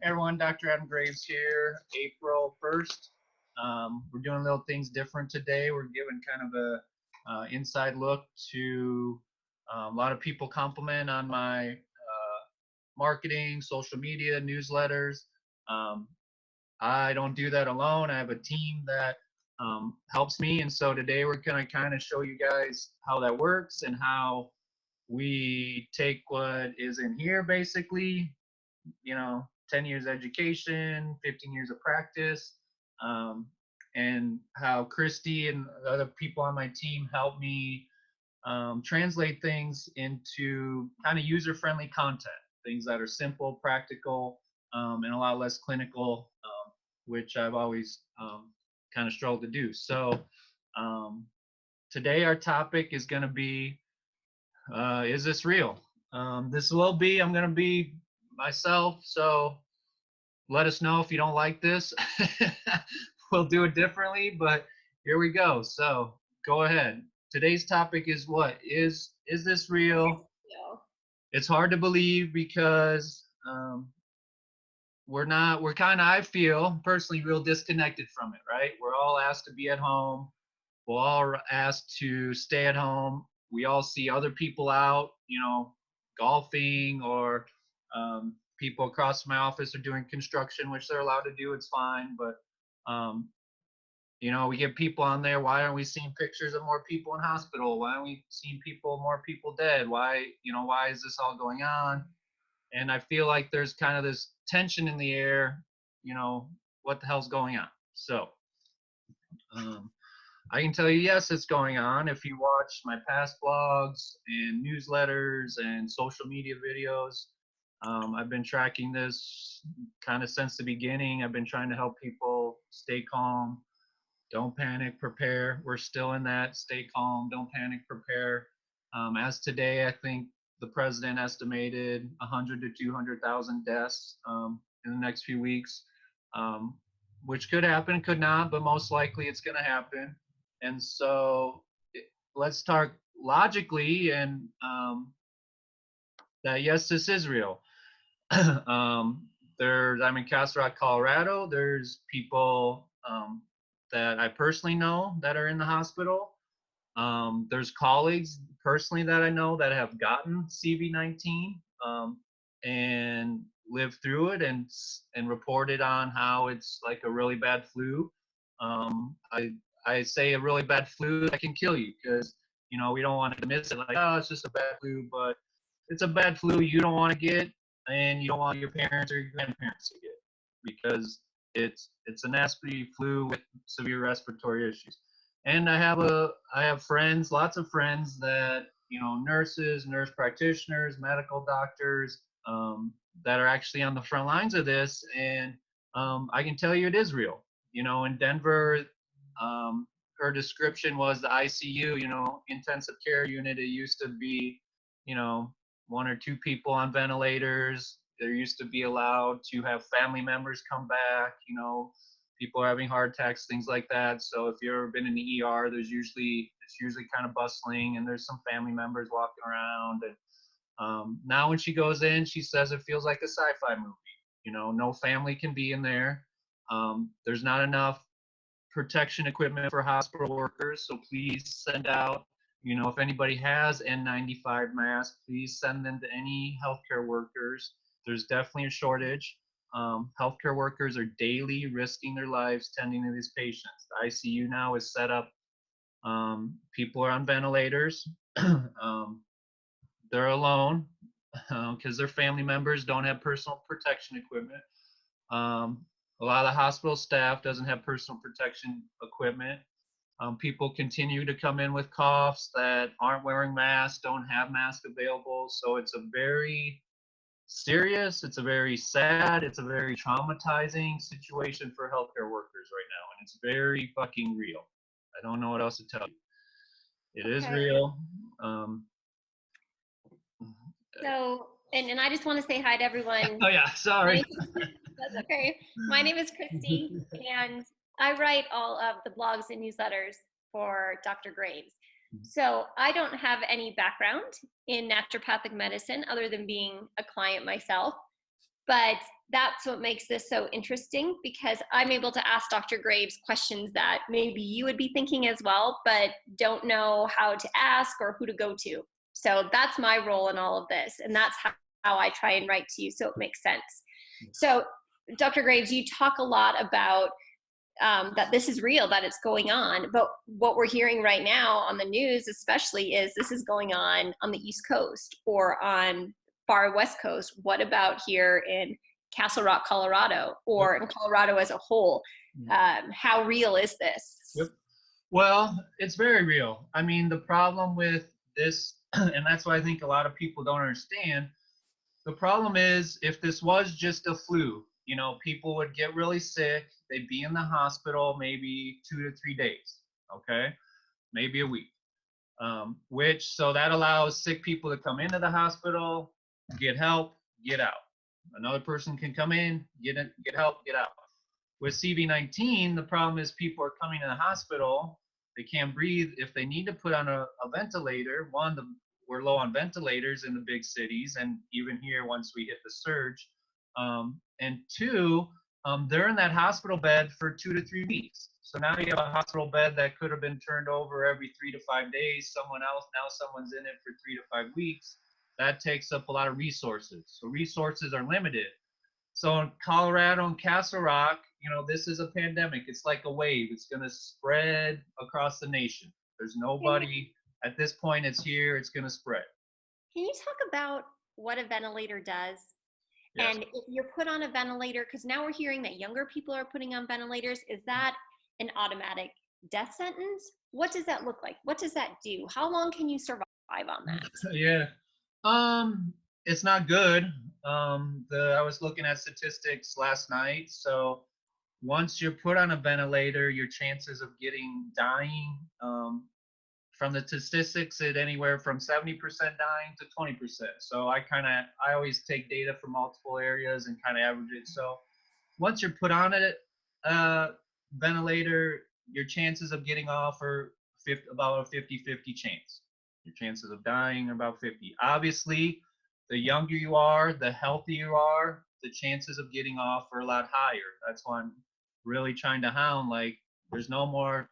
Everyone, Dr. Adam Graves here, April 1st. We're doing little things different today. We're giving kind of a inside look to a lot of people compliment on my marketing, social media, newsletters. Um, I don't do that alone. I have a team that helps me. And so today we're going to kind of show you guys how that works and how we take what is in here basically, 10 years education, 15 years of practice, and how Christy and other people on my team help me translate things into kind of user-friendly content, things that are simple, practical, and a lot less clinical, which I've always kind of struggled to do. So today our topic is going to be, is this real? I'm going to be myself, so let us know if you don't like this. We'll do it differently, but here we go. So go ahead. Today's topic is what? Is this real? It's hard to believe because we're kind of, I feel personally, real disconnected from it, right? We're all asked to be at home. We're all asked to stay at home. We all see other people out, golfing, or people across my office are doing construction, which they're allowed to do. It's fine. But, we get people on there. Why aren't we seeing pictures of more people in hospital? Why aren't we seeing more people dead? Why is this all going on? And I feel like there's kind of this tension in the air, what the hell's going on? So, I can tell you, yes, it's going on. If you watch my past blogs and newsletters and social media videos, I've been tracking this kind of since the beginning. I've been trying to help people stay calm, don't panic, prepare. We're still in that stay calm, don't panic, prepare. As today, I think the president estimated 100 to 200,000 deaths in the next few weeks, which could happen, could not, but most likely it's going to happen. And so let's talk logically, and that yes, this is real. I'm in Castle Rock, Colorado. There's people that I personally know that are in the hospital. There's colleagues personally that I know that have gotten CV-19 and lived through it and reported on how it's like a really bad flu. I say a really bad flu that can kill you because, we don't want to miss it like, oh, it's just a bad flu, but it's a bad flu you don't want to get and you don't want your parents or your grandparents to get because it's a nasty flu with severe respiratory issues. And I have friends, lots of friends that, nurses, nurse practitioners, medical doctors that are actually on the front lines of this. And I can tell you it is real. In Denver, her description was the ICU, intensive care unit. It used to be, one or two people on ventilators. There used to be allowed to have family members come back, people are having heart attacks, things like that. So if you've ever been in the ER, it's usually kind of bustling and there's some family members walking around. And now when she goes in, she says it feels like a sci-fi movie. No family can be in there. There's not enough protection equipment for hospital workers. So please send out, if anybody has N95 masks, please send them to any healthcare workers. There's definitely a shortage. Healthcare workers are daily risking their lives tending to these patients. The ICU now is set up. People are on ventilators. They're alone because their family members don't have personal protection equipment. A lot of the hospital staff doesn't have personal protection equipment. People continue to come in with coughs that aren't wearing masks, don't have masks available. So it's a very serious, it's a very sad, it's a very traumatizing situation for healthcare workers right now. And it's very fucking real. I don't know what else to tell you. It is real. So, and I just want to say hi to everyone. Oh yeah, sorry. That's okay. My name is Christy, and I write all of the blogs and newsletters for Dr. Graves. So I don't have any background in naturopathic medicine other than being a client myself. But that's what makes this so interesting, because I'm able to ask Dr. Graves questions that maybe you would be thinking as well, but don't know how to ask or who to go to. So that's my role in all of this. And that's how I try and write to you so it makes sense. So, Dr. Graves, you talk a lot about that this is real, that it's going on. But what we're hearing right now on the news, especially, is this is going on the East Coast or on far West Coast. What about here in Castle Rock, Colorado, or in Colorado as a whole? How real is this? Yep. Well, it's very real. I mean, the problem with this, and that's why I think a lot of people don't understand. The problem is, if this was just a flu, you know, people would get really sick. They'd be in the hospital maybe 2 to 3 days, okay, maybe a week. So that allows sick people to come into the hospital, get help, get out. Another person can come in, get help, get out. With CV-19, the problem is people are coming to the hospital, they can't breathe. If they need to put on a ventilator, we're low on ventilators in the big cities, and even here once we hit the surge. And two, they're in that hospital bed for 2 to 3 weeks. So now you have a hospital bed that could have been turned over every 3 to 5 days. Now someone's in it for 3 to 5 weeks. That takes up a lot of resources. So resources are limited. So in Colorado and Castle Rock, you know, this is a pandemic. It's like a wave. It's going to spread across the nation. There's nobody at this point. It's here. It's going to spread. Can you talk about what a ventilator does? Yes. And if you're put on a ventilator, because now we're hearing that younger people are putting on ventilators, is that an automatic death sentence? What does that look like? What does that do? How long can you survive on that? Yeah. It's not good. I was looking at statistics last night. So once you're put on a ventilator, your chances of dying, from the statistics, it anywhere from 70% dying to 20%. So I always take data from multiple areas and kind of average it. So once you're put on a ventilator, your chances of getting off are about a 50-50 chance. Your chances of dying are about 50. Obviously, the younger you are, the healthier you are, the chances of getting off are a lot higher. That's why I'm really trying to hound, like, there's no more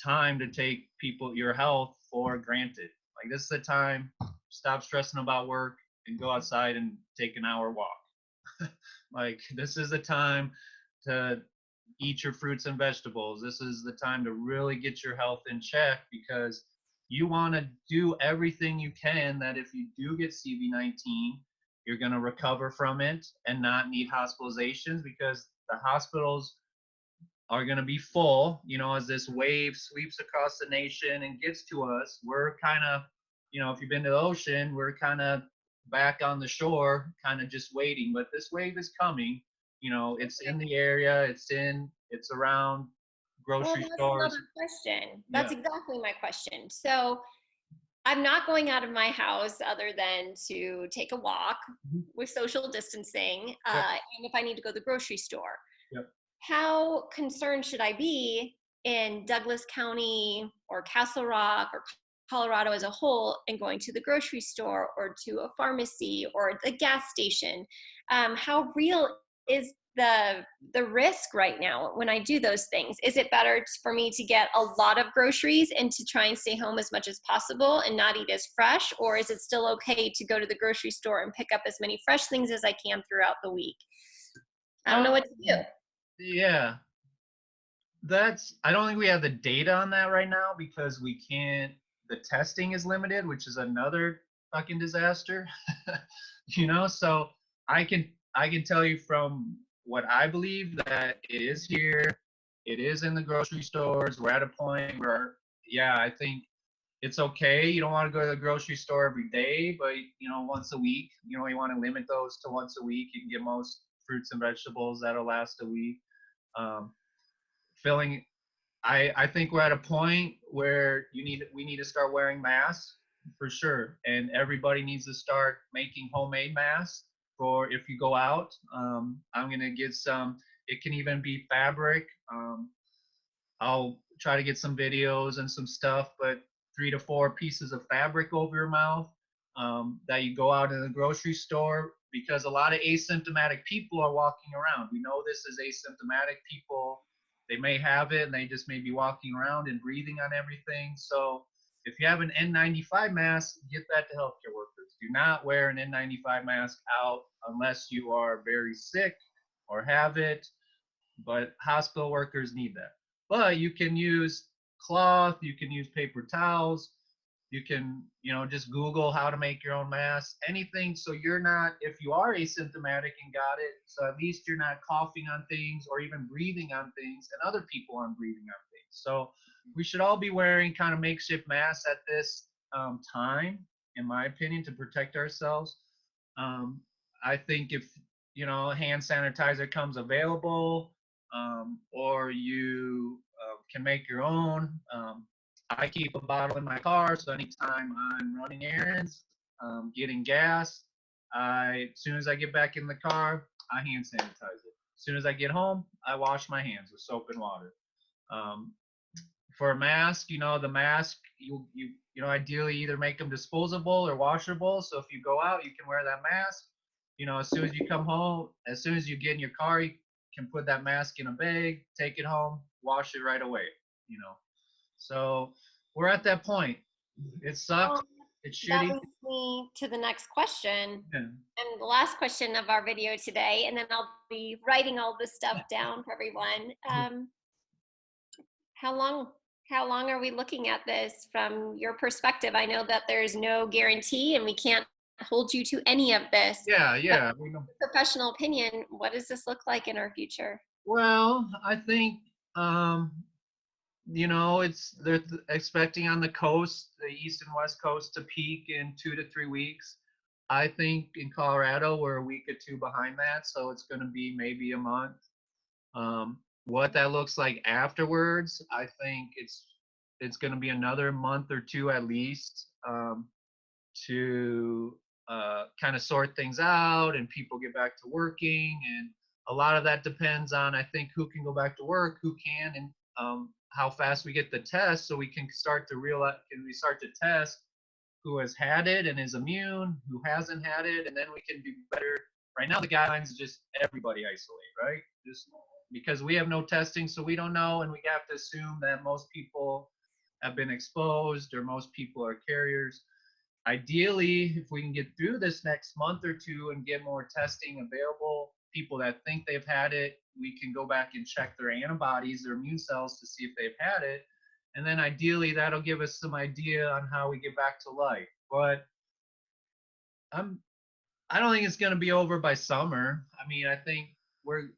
time to take your health for granted. Like, this is the time, stop stressing about work and go outside and take an hour walk. Like, this is the time to eat your fruits and vegetables. This is the time to really get your health in check, because you want to do everything you can that if you do get CV-19, you're going to recover from it and not need hospitalizations, because the hospitals are going to be full, you know, as this wave sweeps across the nation and gets to us. We're kind of, you know, if you've been to the ocean, we're kind of back on the shore, kind of just waiting. But this wave is coming. You know, it's in the area. It's around grocery That's stores. another question. That's exactly my question. So I'm not going out of my house other than to take a walk with social distancing, and if I need to go to the grocery store. Yep. How concerned should I be in Douglas County or Castle Rock or Colorado as a whole and going to the grocery store or to a pharmacy or a gas station? How real is the risk right now when I do those things? Is it better for me to get a lot of groceries and to try and stay home as much as possible and not eat as fresh? Or is it still okay to go to the grocery store and pick up as many fresh things as I can throughout the week? I don't know what to do. Yeah. I don't think we have the data on that right now, because the testing is limited, which is another fucking disaster. You know, so I can tell you from what I believe that it is here. It is in the grocery stores. We're at a point where, yeah, I think it's okay. You don't want to go to the grocery store every day, but, you know, once a week, you know, you want to limit those to once a week. You can get most fruits and vegetables that'll last a week. I think we're at a point where we need to start wearing masks for sure, and everybody needs to start making homemade masks for if you go out. I'm gonna get some. It can even be fabric. I'll try to get some videos and some stuff, but 3 to 4 pieces of fabric over your mouth that you go out in the grocery store. because a lot of asymptomatic people are walking around. We know this is asymptomatic people. They may have it and they just may be walking around and breathing on everything. So if you have an N95 mask, get that to healthcare workers. Do not wear an N95 mask out unless you are very sick or have it, but hospital workers need that. But you can use cloth, you can use paper towels, you can, just Google how to make your own mask, anything. So you're not, if you are asymptomatic and got it, so at least you're not coughing on things or even breathing on things and other people aren't breathing on things. So we should all be wearing kind of makeshift masks at this time, in my opinion, to protect ourselves. I think if, hand sanitizer comes available, or you can make your own. I keep a bottle in my car, so anytime I'm running errands, getting gas, as soon as I get back in the car, I hand sanitize it. As soon as I get home, I wash my hands with soap and water. For a mask, the mask, you ideally either make them disposable or washable. So if you go out, you can wear that mask. As soon as you come home, as soon as you get in your car, you can put that mask in a bag, take it home, wash it right away. So we're at that point. It sucks. It's That shitty. leads me to the next question, Yeah. and the last question of our video today, and then I'll be writing all this stuff down for everyone. How long are we looking at this from your perspective? I know that there's no guarantee and we can't hold you to any of this. Yeah. Professional opinion, what does this look like in our future? Well, I think they're expecting on the coast, the east and west coast, to peak in 2 to 3 weeks. I think in Colorado we're a week or two behind that, so it's going to be maybe a month. What that looks like afterwards, I think it's going to be another month or two at least, to kind of sort things out and people get back to working. And a lot of that depends on, I think, who can go back to work, who can, and how fast we get the test, so we can start to test who has had it and is immune, who hasn't had it, and then we can do better. Right now, the guidelines is just everybody isolate, right? Just because we have no testing, so we don't know, and we have to assume that most people have been exposed or most people are carriers. Ideally, if we can get through this next month or two and get more testing available, people that think they've had it, we can go back and check their antibodies, their immune cells, to see if they've had it. And then ideally, that'll give us some idea on how we get back to life. But I don't think it's going to be over by summer. I mean, I think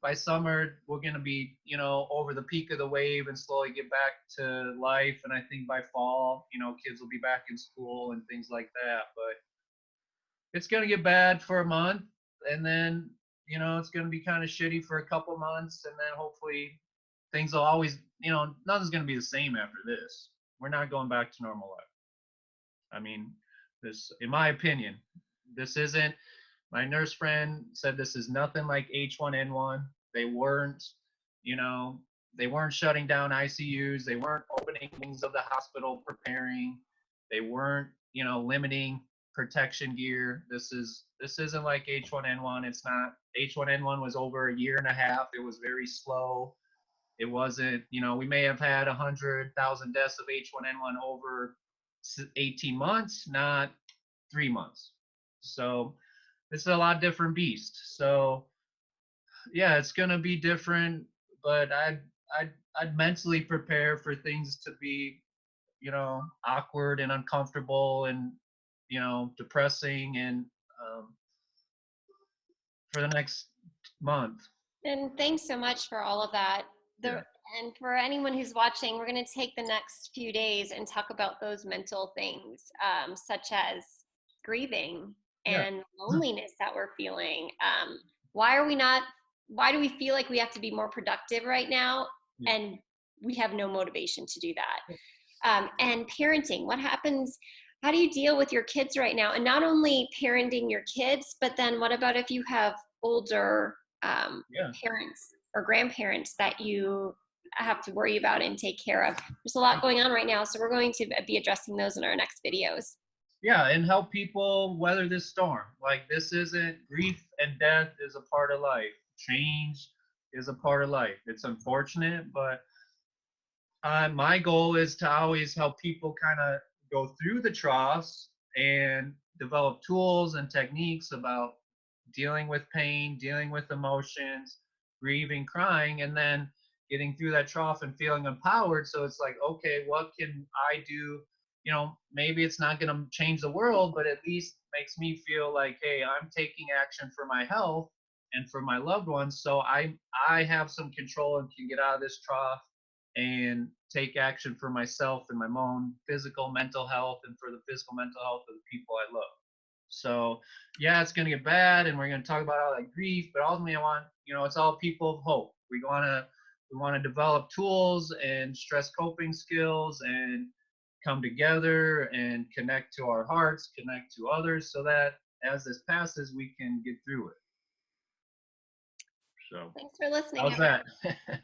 by summer we're going to be, over the peak of the wave and slowly get back to life. And I think by fall, kids will be back in school and things like that. But it's going to get bad for a month, and then it's going to be kind of shitty for a couple months, and then hopefully things will always, nothing's going to be the same after this. We're not going back to normal life. I mean, this, in my opinion, this isn't. My nurse friend said this is nothing like H1N1. They weren't shutting down ICUs. They weren't opening wings of the hospital preparing. They weren't, limiting protection gear. This isn't like H1N1. It's not. H1N1 was over a year and a half. It was very slow. It wasn't, we may have had 100,000 deaths of H1N1 over 18 months, not 3 months. So this is a lot different beast. So yeah, it's gonna be different, but I'd mentally prepare for things to be, awkward and uncomfortable and, depressing, and for the next month. And thanks so much for all of that. And for anyone who's watching, we're going to take the next few days and talk about those mental things, such as grieving and loneliness that we're feeling. Why do we feel like we have to be more productive right now, and we have no motivation to do that? And parenting, what happens? How do you deal with your kids right now? And not only parenting your kids, but then what about if you have older parents or grandparents that you have to worry about and take care of? There's a lot going on right now, so we're going to be addressing those in our next videos. yeah, and help people weather this storm. Like, this isn't, grief and death is a part of life. Change is a part of life. It's unfortunate, but my goal is to always help people kind of go through the troughs and develop tools and techniques about dealing with pain, dealing with emotions, grieving, crying, and then getting through that trough and feeling empowered. So it's like, okay, what can I do? Maybe it's not going to change the world, but at least makes me feel like, hey, I'm taking action for my health and for my loved ones. So I have some control and can get out of this trough and take action for myself and my own physical, mental health, and for the physical, mental health of the people I love. So, yeah, it's going to get bad, and we're going to talk about all that grief. But ultimately, I want, it's all people of hope. We want to develop tools and stress coping skills, and come together and connect to our hearts, connect to others, so that as this passes, we can get through it. So, Thanks for listening, how's everyone. that?